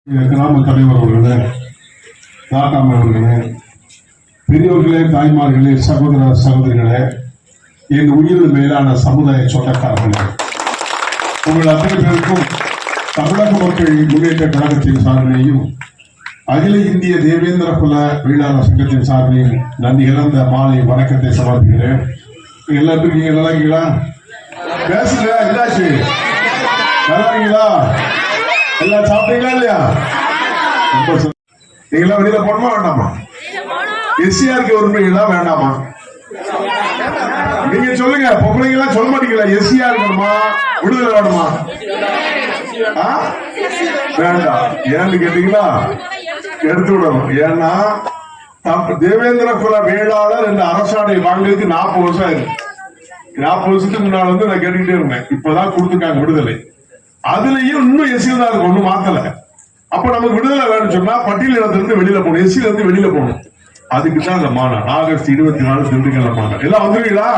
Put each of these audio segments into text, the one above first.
கிராம தலைவர் அவர்களே, நாட்டாமை அவர்களே, பெரியவர்களே, தாய்மார்களே, சகோதர சகோதரிகளே, என் உயிர் மேலான சமுதாய சொந்தக்காரர்களே, உங்கள் அத்தனை பேருக்கும் தமிழக மக்கள் முன்னேற்ற கழகத்தின் சார்பிலையும் அகில இந்திய தேவேந்திர குல வேளாளர் சங்கத்தின் சார்பிலையும் நன்றி இழந்த மாலை வணக்கத்தை சமர்ப்பிக்கிறேன். எல்லாத்துக்கும் நல்லா இருக்கீங்களா? பேசுங்க, என்னாச்சு? நல்லா இருக்கீங்களா? எல்லாம் சாப்பிட்டீங்களா இல்லையா? நீங்களா வெளியில போனோமா வேண்டாமா? எஸ்சிஆருக்கு உரிமைகளா வேண்டாமா? நீங்க சொல்லுங்க. பொம்பளைங்க எல்லாம் சொல்ல மாட்டீங்களா? எஸ்சிஆர் வேணுமா, விடுதலை வேணுமா? வேண்டாம். ஏன்னு கேட்டீங்களா, எடுத்து விடணும். ஏன்னா தேவேந்திர குல வேளாளர் என்ற அரசாணை வாங்குறதுக்கு 40 வருஷம் ஆயிருக்கு. 40 வருஷத்துக்கு முன்னால வந்து நான் கேட்டுக்கிட்டே இருந்தேன். இப்பதான் கொடுத்துருக்காங்க விடுதலை. அதுலயும் இன்னும் எஸ்சியில் தான் இருக்கு, ஒண்ணும் மாத்தல. அப்ப நமக்கு விடுதலை வேணும்னு சொன்னா பட்டியல் இடத்துல வெளியில போகணும், எஸ்சியில இருந்து வெளியில போகணும். அதுக்கு தான் இந்த மாநாடு ஆகஸ்ட் 24 திண்டுக்கல்ல மாநாடு. எல்லாம் வந்துருவீங்களா?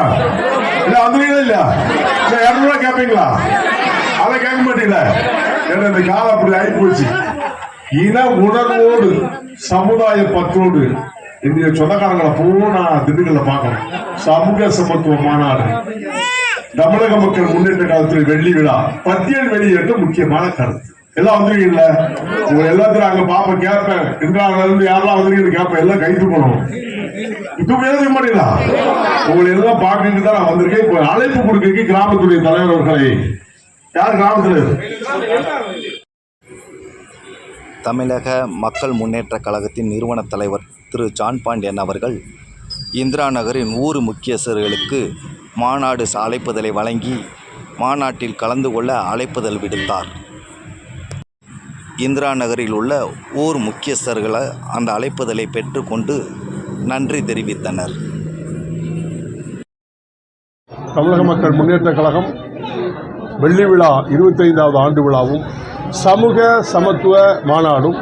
எல்லாம் வந்துருவீங்களா இல்லையா? 200 கேட்பீங்களா? அதை கேட்க மாட்டீங்களா? ஏன்னா இந்த காலம் அப்படி ஆகி போச்சு. இன உணர்வோடு சமுதாய பற்றோடு இந்த சொந்தக்காரங்களை போனா திண்டுக்கல்ல பார்க்கணும். சமூக சமத்துவ மாநாடு, தமிழக மக்கள் முன்னேற்ற காலத்தில் வெள்ளி விழா, பட்டியல் வெளியேற்ற முக்கியமான கருத்து. எல்லாம் வந்துருக்கீங்கள? உங்க எல்லாத்தையும் அங்க பாப்ப கேட்பேன். இருந்து யாரெல்லாம் வந்துருக்கீங்க கேட்பேன். எல்லாம் கைது பண்ணணும். இப்ப எழுத மாட்டீங்களா? உங்களை எல்லாம் பாக்கிட்டு தான் நான் வந்திருக்கேன். இப்ப அழைப்பு கொடுக்க கிராமத்துடைய தலைவர் அவர்களை, யார் கிராமத்தில்? தமிழக மக்கள் முன்னேற்ற கழகத்தின் நிறுவன தலைவர் திரு ஜான் பாண்டியன் அவர்கள் இந்திரா நகரின் ஊர் முக்கியஸ்தர்களுக்கு மாநாடு அழைப்புதலை வழங்கி மாநாட்டில் கலந்து கொள்ள அழைப்புதல் விடுத்தார். இந்திரா நகரில் உள்ள ஊர் முக்கியஸ்தர்களை அந்த அழைப்புதலை பெற்றுக்கொண்டு நன்றி தெரிவித்தனர். தமிழக மக்கள் முன்னேற்ற கழகம் வெள்ளி விழா 25வது ஆண்டு விழாவும் சமூக சமத்துவ மாநாடும்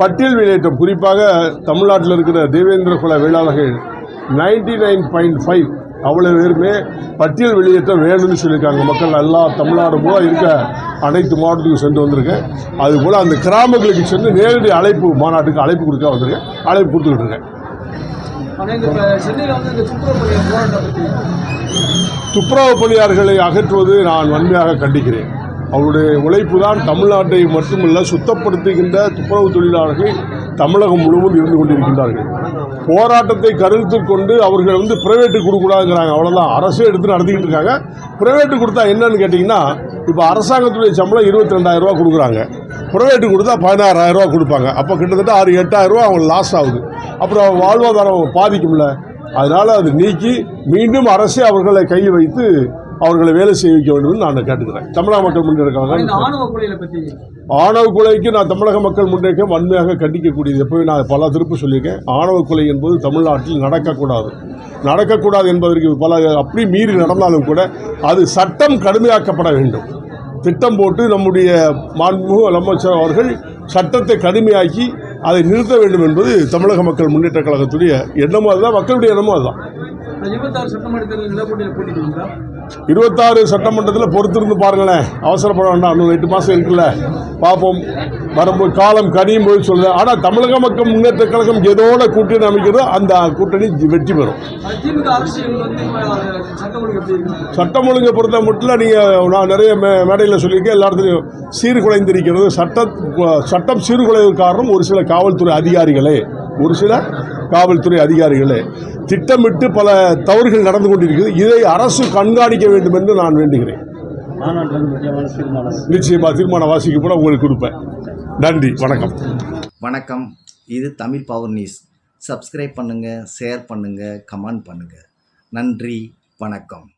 பட்டியல் வெளியேற்றம், குறிப்பாக தமிழ்நாட்டில் இருக்கிற தேவேந்திர குல வேளாளர்கள் 99.5 அவ்வளவு பேருமே பட்டியல் வெளியேற்றம் வேணும்னு சொல்லியிருக்காங்க. மக்கள் எல்லா தமிழ்நாடு போல இருக்க அனைத்து மாவட்டத்துக்கும் சென்று வந்திருக்கேன். அதுபோல் அந்த கிராமங்களுக்கு சென்று நேரடி அழைப்பு மாநாட்டுக்கு அழைப்பு கொடுக்க வந்திருக்கேன். அழைப்பு கொடுத்துக்கிட்டு இருக்கேன். துப்புரவு பணியாளர்களை அகற்றுவது நான் வன்மையாக கண்டிக்கிறேன். அவருடைய உழைப்பு தான் தமிழ்நாட்டை மட்டுமல்ல சுத்தப்படுத்துகின்ற துப்புரவு தொழிலாளர்கள் தமிழகம் முழுவதும் இருந்து கொண்டிருக்கின்றார்கள். போராட்டத்தை கருத்தில் கொண்டு அவர்கள் பிரைவேட்டுக்கு கொடுக்கூடாதுங்கிறாங்க. அவ்வளோதான். அரசே எடுத்து நடத்திக்கிட்டு இருக்காங்க. பிரைவேட்டு கொடுத்தா என்னன்னு கேட்டிங்கன்னா, இப்போ அரசாங்கத்துடைய சம்பளம் 22,000 ரூபா கொடுக்குறாங்க. பிரைவேட்டு கொடுத்தா 16,000 ரூபா கொடுப்பாங்க. அப்போ கிட்டத்தட்ட 6-8,000 ரூபா அவங்களுக்கு லாஸ் ஆகுது. அப்புறம் வாழ்வாதாரம் பாதிக்கும்ல. அதனால் அது நீக்கி மீண்டும் அரசே அவர்களை கை வைத்து அவர்களை வேலை செய்ய வைக்க வேண்டும் என்று நான் கேட்டுக்கிறேன். தமிழக மக்கள் முன்னேற்ற கழகம் ஆணவ கொலைக்கு நான் தமிழக மக்கள் முன்னேற்றம் வன்மையாக கண்டிக்கக்கூடியது. எப்போயும் நான் பல திருப்பு சொல்லியிருக்கேன். ஆணவ கொலை என்பது தமிழ்நாட்டில் நடக்கக்கூடாது என்பதற்கு பல அப்படி மீறி நடந்தாலும் கூட அது சட்டம் கடுமையாக்கப்பட வேண்டும். திட்டம் போட்டு நம்முடைய மாண்புமிகு அமைச்சர் அவர்கள் சட்டத்தை கடுமையாக்கி அதை நிறுத்த வேண்டும் என்பது தமிழக மக்கள் முன்னேற்ற கழகத்துடைய எண்ணமும் அதுதான், மக்களுடைய எண்ணமும் அதுதான். 26 சட்டமன்றத்தில் பொறுத்திருந்து பாருங்களேன். அவசரப்பட வேண்டாம். இன்னும் 8 மாதம் இருக்குல்ல, பார்ப்போம். வரும்போது காலம் கனியும் போது சொல்லுது. ஆனால் தமிழக மக்கள் முன்னேற்ற கழகம் எதோட கூட்டணி அமைக்கிறதோ அந்த கூட்டணி வெற்றி பெறும். சட்டம் ஒழுங்கை பொறுத்த மட்டும் நீங்கள் நான் நிறைய மேடையில் சொல்லியிருக்கேன். எல்லா இடத்துலையும் சீர்குலைந்திருக்கிறது. சட்டம் சீர்குலைவதற்கு காரணம் ஒரு சில காவல்துறை அதிகாரிகளே திட்டமிட்டு பல தவறுகள் நடந்து கொண்டிருக்கிறது. இதை அரசு கண்காணிக்க வேண்டும் என்று நான் வேண்டுகிறேன். நிச்சயமா தீர்மானம் வாசிக்க கூட உங்களுக்கு கொடுப்பேன். நன்றி, வணக்கம். வணக்கம். இது தமிழ் பவர் நியூஸ். சப்ஸ்கிரைப் பண்ணுங்கள், ஷேர் பண்ணுங்கள், கமெண்ட் பண்ணுங்கள். நன்றி, வணக்கம்.